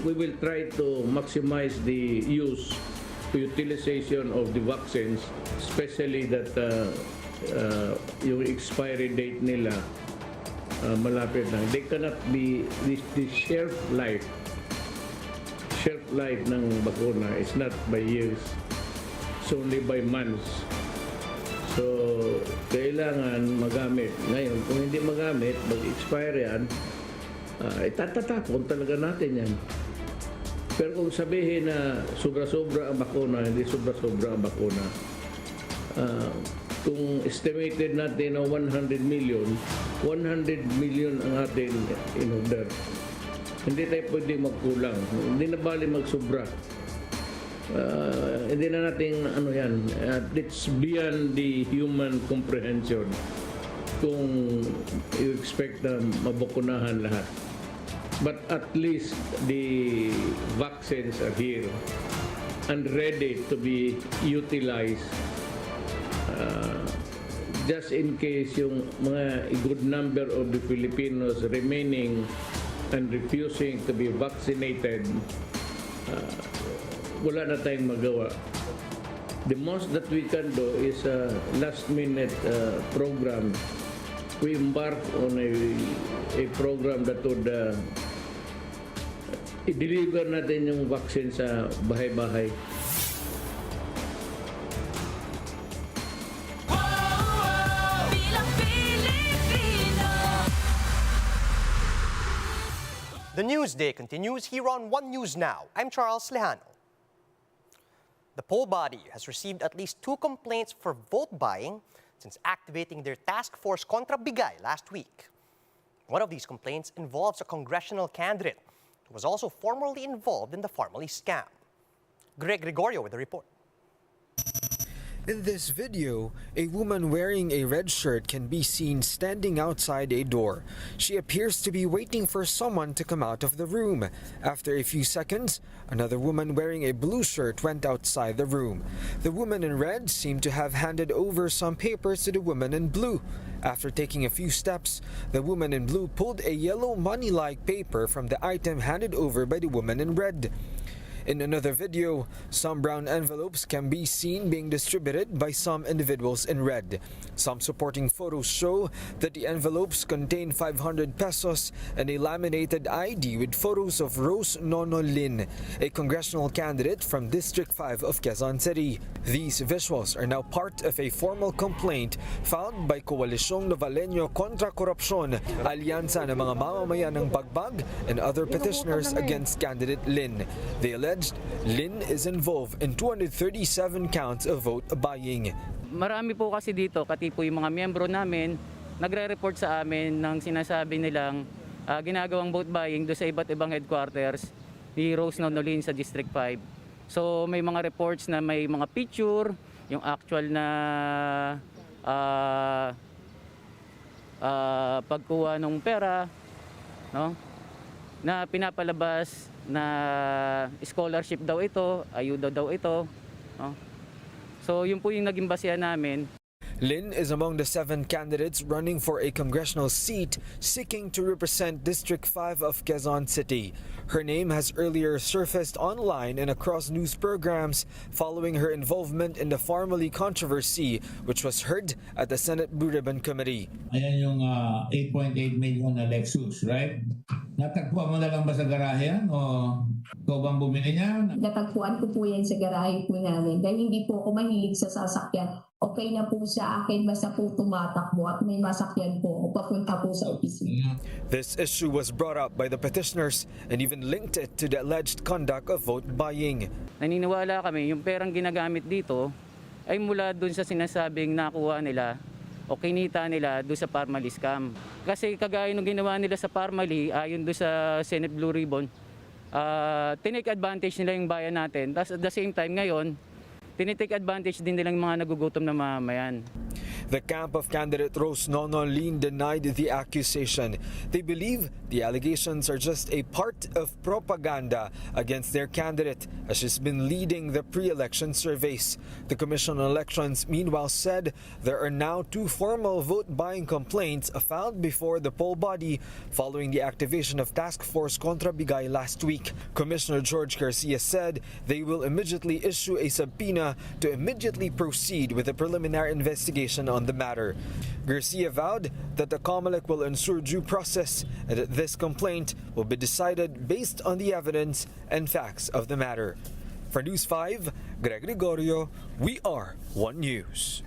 we will try to maximize the utilization of the vaccines, especially that yung expiry date nila malapit na. They cannot be, the shelf life ng bakuna is not by years, it's only by months. So, kailangan magamit. Ngayon, kung hindi magamit, mag-expire yan, tatatapon talaga natin yan. Pero kung sabihin na sobra-sobra ang bakuna, hindi sobra-sobra ang bakuna, kung estimated natin na 100 million ang ating in-order. Hindi tayo pwede magkulang. Hindi na bali magsobra. Hindi na natin yan. It's beyond the human comprehension kung you expect na mabukunahan lahat. But at least the vaccines are here and ready to be utilized just in case yung mga good number of the Filipinos remaining and refusing to be vaccinated, wala na tayong magawa. The most that we can do is a last-minute program. We embark on a program that would i-deliver natin yung vaccine sa bahay-bahay. The Newsday continues here on One News Now. I'm Charles Lejano. The poll body has received at least 2 complaints for vote buying since activating their task force Contra Bigay last week. One of these complaints involves a congressional candidate who was also formerly involved in the Farmally scam. Greg Gregorio with the report. In this video, a woman wearing a red shirt can be seen standing outside a door. She appears to be waiting for someone to come out of the room. After a few seconds, another woman wearing a blue shirt went outside the room. The woman in red seemed to have handed over some papers to the woman in blue. After taking a few steps, the woman in blue pulled a yellow money-like paper from the item handed over by the woman in red. In another video, some brown envelopes can be seen being distributed by some individuals in red. Some supporting photos show that the envelopes contain 500 pesos and a laminated ID with photos of Rose Nono Lin, a congressional candidate from District 5 of Quezon City. These visuals are now part of a formal complaint filed by Koalisyong Novaleño Kontra Korupsyon, alyansa ng mga mamamayan ng Bagbag, and other petitioners against candidate Lin. They alleged Lin is involved in 237 counts of vote buying. Marami po kasi dito, pati po yung mga miyembro namin, nagre-report sa amin ng sinasabi nilang ginagawang vote buying do sa iba't ibang headquarters ni Rose Nonolin sa District 5. So may mga reports na may mga picture, yung actual na pagkuha ng pera, no? Na pinapalabas na scholarship daw ito, ayuda daw ito. No? So yun po yung naging basehan namin. Lin is among the 7 candidates running for a congressional seat seeking to represent District 5 of Quezon City. Her name has earlier surfaced online and across news programs following her involvement in the Farmally controversy, which was heard at the Senate Blue Ribbon Committee. Ayan yung 8.8 million na Lexus, right? Natagpuan mo na lang ba sa garahe yan? O ikaw bang bumili niyan? Natagpuan ko po yan sa garahe po namin. Dahil hindi po ako mahilig sa sasakyan. Okay na po sa akin, basta po tumatakbo at may masakyan po o papunta po sa opisina. This issue was brought up by the petitioners and even linked it to the alleged conduct of vote buying. Naniniwala kami yung perang ginagamit dito ay mula dun sa sinasabing nakuha nila o kinita nila doon sa Farmally scam. Kasi kagaya nung ginawa nila sa Farmally, ayon doon sa Senate Blue Ribbon, tinake advantage nila yung bayan natin. Tapos at the same time ngayon, tinitake advantage din nilang mga nagugutom na mamamayan. The camp of candidate Rose Nonolin denied the accusation. They believe the allegations are just a part of propaganda against their candidate, as she's been leading the pre-election surveys. The Commission on Elections meanwhile said there are now 2 formal vote-buying complaints filed before the poll body following the activation of Task Force Contra Bigay last week. Commissioner George Garcia said they will immediately issue a subpoena to immediately proceed with a preliminary investigation on the matter. Garcia vowed that the COMELEC will ensure due process and that this complaint will be decided based on the evidence and facts of the matter. For News 5, Greg Gregorio, we are One News.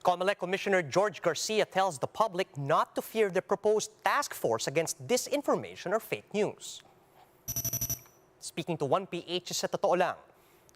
COMELEC Commissioner George Garcia tells the public not to fear the proposed task force against disinformation or fake news. Speaking to 1PH sa Totoo Lang,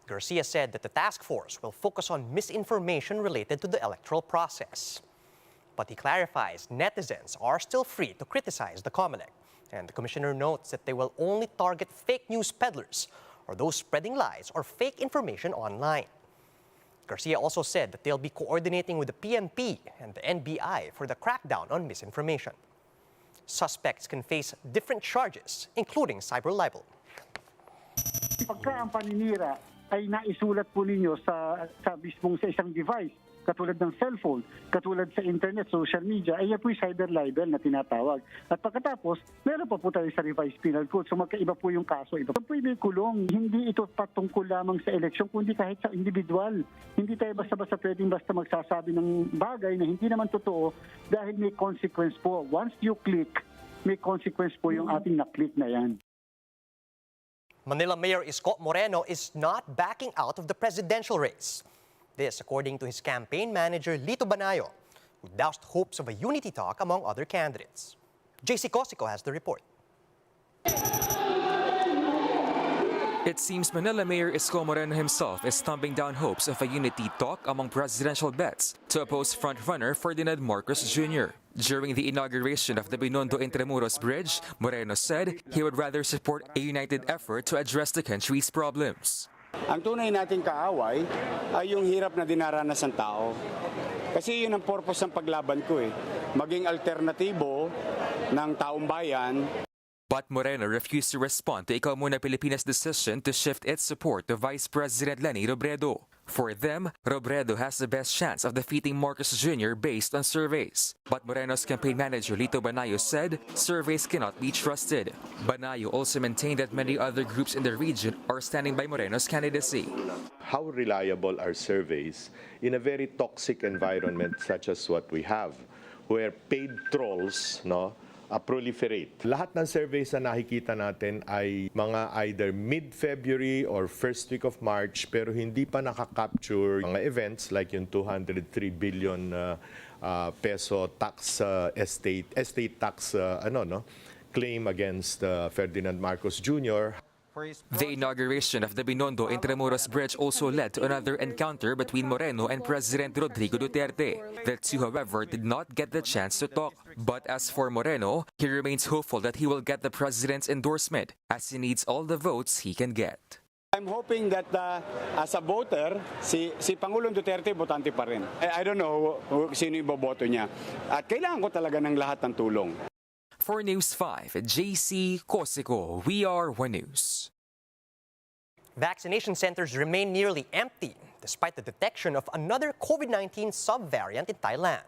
Garcia said that the task force will focus on misinformation related to the electoral process. But he clarifies netizens are still free to criticize the COMELEC, and the commissioner notes that they will only target fake news peddlers or those spreading lies or fake information online. Garcia also said that they'll be coordinating with the PNP and the NBI for the crackdown on misinformation. Suspects can face different charges, including cyber libel. Pagka ang paninira ay naisulat po ninyo sa mismong sa isang device, katulad ng cellphone, katulad sa internet, social media, ay yan po yung cyber libel na tinatawag. At pagkatapos, meron pa po tayo sa revised penal code. So magkaiba po yung kaso. Iba po may kulong. Hindi ito patungkol lamang sa eleksyon, kundi kahit sa individual. Hindi tayo basta-basta pwedeng basta magsasabi ng bagay na hindi naman totoo dahil may consequence po. Once you click, may consequence po yung ating na-click na yan. Manila Mayor Isko Moreno is not backing out of the presidential race. This, according to his campaign manager, Lito Banayo, who doused hopes of a unity talk among other candidates. JC Cosico has the report. It seems Manila Mayor Isko Moreno himself is thumbing down hopes of a unity talk among presidential bets to oppose frontrunner Ferdinand Marcos Jr. During the inauguration of the Binondo Intramuros Bridge, Moreno said he would rather support a united effort to address the country's problems. Ang tunay nating kaaway ay yung hirap na dinaranas ng tao. Kasi yun ang purpose ng paglaban ko eh. Maging alternatibo ng taong bayan. But Moreno refused to respond to Ikaw Muna Pilipinas' decision to shift its support to Vice President Leni Robredo. For them, Robredo has the best chance of defeating Marcos Jr. based on surveys. But Moreno's campaign manager Lito Banayo said surveys cannot be trusted. Banayo also maintained that many other groups in the region are standing by Moreno's candidacy. How reliable are surveys in a very toxic environment such as what we have, where paid trolls, proliferate. Lahat ng surveys na nakikita natin ay mga either mid-February or first week of March, pero hindi pa nakakapture mga events like yung 203 billion peso tax estate tax claim against Ferdinand Marcos Jr. The inauguration of the Binondo Intramuros Bridge also led to another encounter between Moreno and President Rodrigo Duterte. The two, however, did not get the chance to talk. But as for Moreno, he remains hopeful that he will get the president's endorsement, as he needs all the votes he can get. I'm hoping that as a voter, si Pangulong Duterte botante pa rin. I don't know sino yung boboto niya. At kailangan ko talaga ng lahat ng tulong. For News 5, JC Cosico, we are One News. Vaccination centers remain nearly empty despite the detection of another COVID-19 subvariant in Thailand.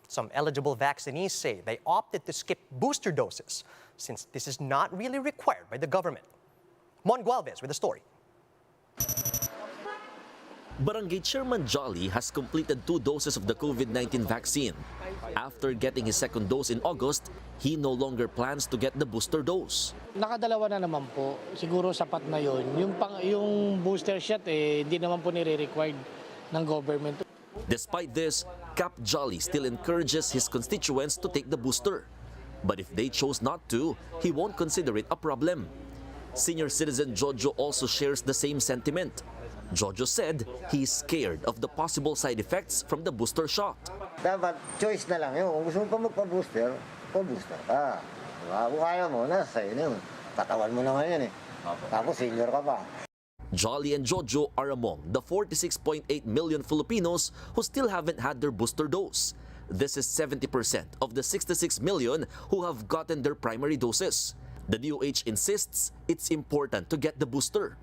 Some eligible vaccinees say they opted to skip booster doses since this is not really required by the government. Mon Gualvez with the story. Barangay Chairman Jolly has completed 2 doses of the COVID-19 vaccine. After getting his second dose in August, he no longer plans to get the booster dose. Nakadalawa na naman po. Siguro sapat na yun. Yung booster shot, hindi naman po nire-required ng government. Despite this, Cap Jolly still encourages his constituents to take the booster. But if they chose not to, he won't consider it a problem. Senior citizen Jojo also shares the same sentiment. Jojo said he's scared of the possible side effects from the booster shot. Dapat choice na lang yun. Kung gusto mo pa magpa-booster, pa-booster ka. Kung ayaw mo, nasa sa'yo na yun. Katawan mo naman yan eh. Tapos senior ka pa. Jolly and Jojo are among the 46.8 million Filipinos who still haven't had their booster dose. This is 70% of the 66 million who have gotten their primary doses. The DOH insists it's important to get the booster.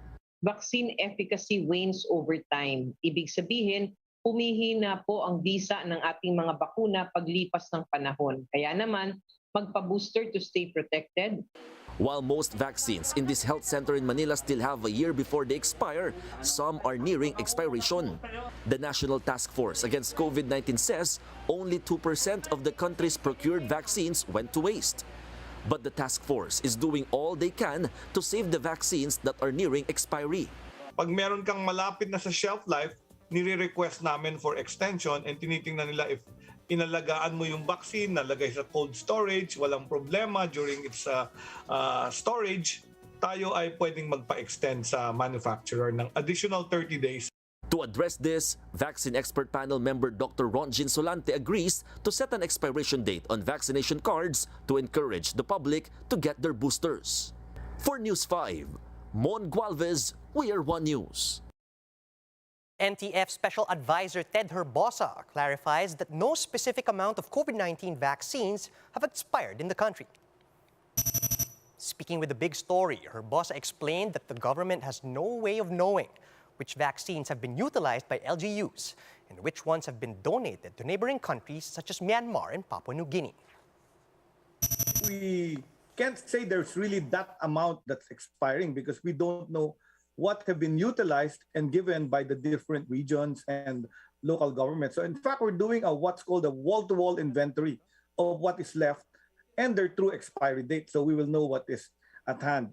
Vaccine efficacy wanes over time. Ibig sabihin, humihina po ang bisa ng ating mga bakuna paglipas ng panahon. Kaya naman, magpa-booster to stay protected. While most vaccines in this health center in Manila still have a year before they expire, some are nearing expiration. The National Task Force Against COVID-19 says only 2% of the country's procured vaccines went to waste. But the task force is doing all they can to save the vaccines that are nearing expiry. Pag meron kang malapit na sa shelf life, nire-request namin for extension and tinitingnan nila if inalagaan mo yung vaccine, nalagay sa cold storage, walang problema during its storage, tayo ay pwedeng magpa-extend sa manufacturer ng additional 30 days. To address this, vaccine expert panel member Dr. Ronjin Solante agrees to set an expiration date on vaccination cards to encourage the public to get their boosters. For News 5, Mon Gualvez, We Are One News. NTF Special Advisor Ted Herbosa clarifies that no specific amount of COVID-19 vaccines have expired in the country. Speaking with the big story, Herbosa explained that the government has no way of knowing which vaccines have been utilized by LGUs and which ones have been donated to neighboring countries such as Myanmar and Papua New Guinea. We can't say there's really that amount that's expiring because we don't know what have been utilized and given by the different regions and local governments. So in fact, we're doing what's called a wall-to-wall inventory of what is left and their true expiry date, so we will know what is at hand.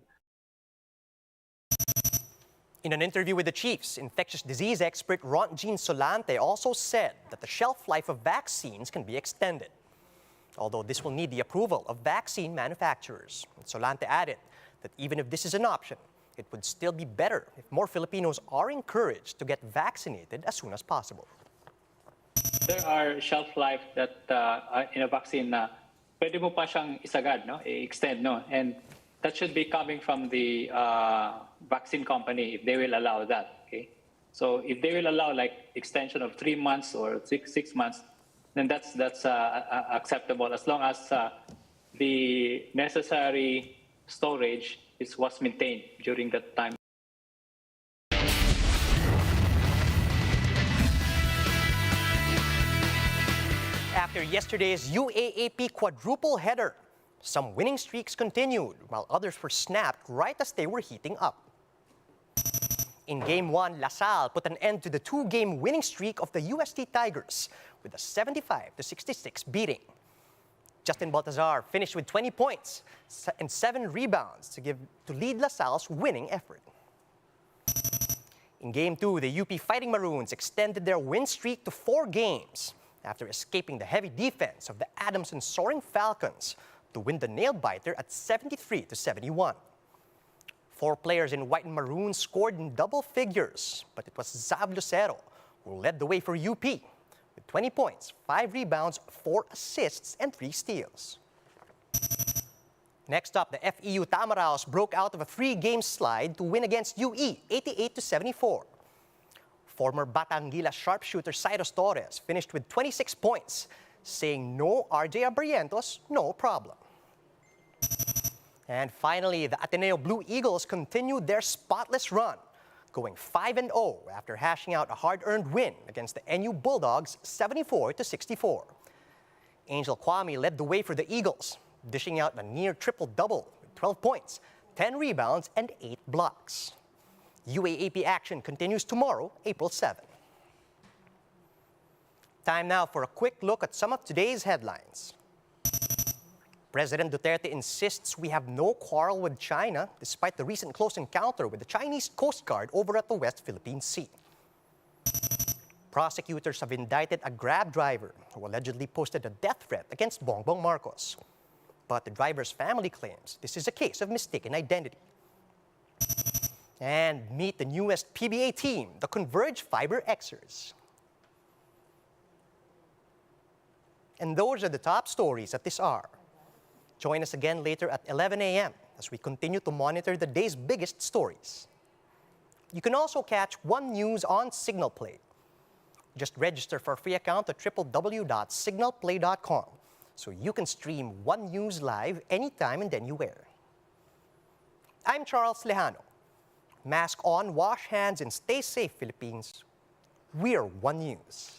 In an interview with the Chiefs, infectious disease expert Ronjin Solante also said that the shelf life of vaccines can be extended, although this will need the approval of vaccine manufacturers. Solante added that even if this is an option, it would still be better if more Filipinos are encouraged to get vaccinated as soon as possible. There are shelf life that in a vaccine na pwede mo pa siyang isagad, no? I-extend, no? And that should be coming from the vaccine company if they will allow that, okay? So if they will allow like extension of 3 months or six months, then that's acceptable as long as the necessary storage was maintained during that time. After yesterday's UAAP quadruple header, some winning streaks continued while others were snapped right as they were heating up. In Game 1, La Salle put an end to the 2-game winning streak of the UST Tigers with a 75-66 beating. Justin Baltazar finished with 20 points and 7 rebounds to lead La Salle's winning effort. In Game 2, the UP Fighting Maroons extended their win streak to 4 games after escaping the heavy defense of the Adamson Soaring Falcons to win the nail-biter at 73-71. 4 players in white and maroon scored in double figures, but it was Zav Lucero who led the way for UP with 20 points, 5 rebounds, 4 assists, and 3 steals. Next up, the FEU Tamaraos broke out of a 3-game slide to win against UE 88-74. Former Batanguila sharpshooter Cyrus Torres finished with 26 points, saying no RJ Abrientos, no problem. And finally, the Ateneo Blue Eagles continued their spotless run, going 5-0 after hashing out a hard-earned win against the NU Bulldogs 74-64. Angel Kwame led the way for the Eagles, dishing out a near triple-double with 12 points, 10 rebounds, and 8 blocks. UAAP action continues tomorrow, April 7. Time now for a quick look at some of today's headlines. President Duterte insists we have no quarrel with China despite the recent close encounter with the Chinese Coast Guard over at the West Philippine Sea. Prosecutors have indicted a Grab driver who allegedly posted a death threat against Bongbong Marcos. But the driver's family claims this is a case of mistaken identity. And meet the newest PBA team, the Converge Fiber Xers. And those are the top stories at this hour. Join us again later at 11 a.m. as we continue to monitor the day's biggest stories. You can also catch One News on Signal Play. Just register for a free account at www.signalplay.com so you can stream One News live anytime and anywhere. I'm Charles Lejano. Mask on, wash hands, and stay safe, Philippines. We're One News.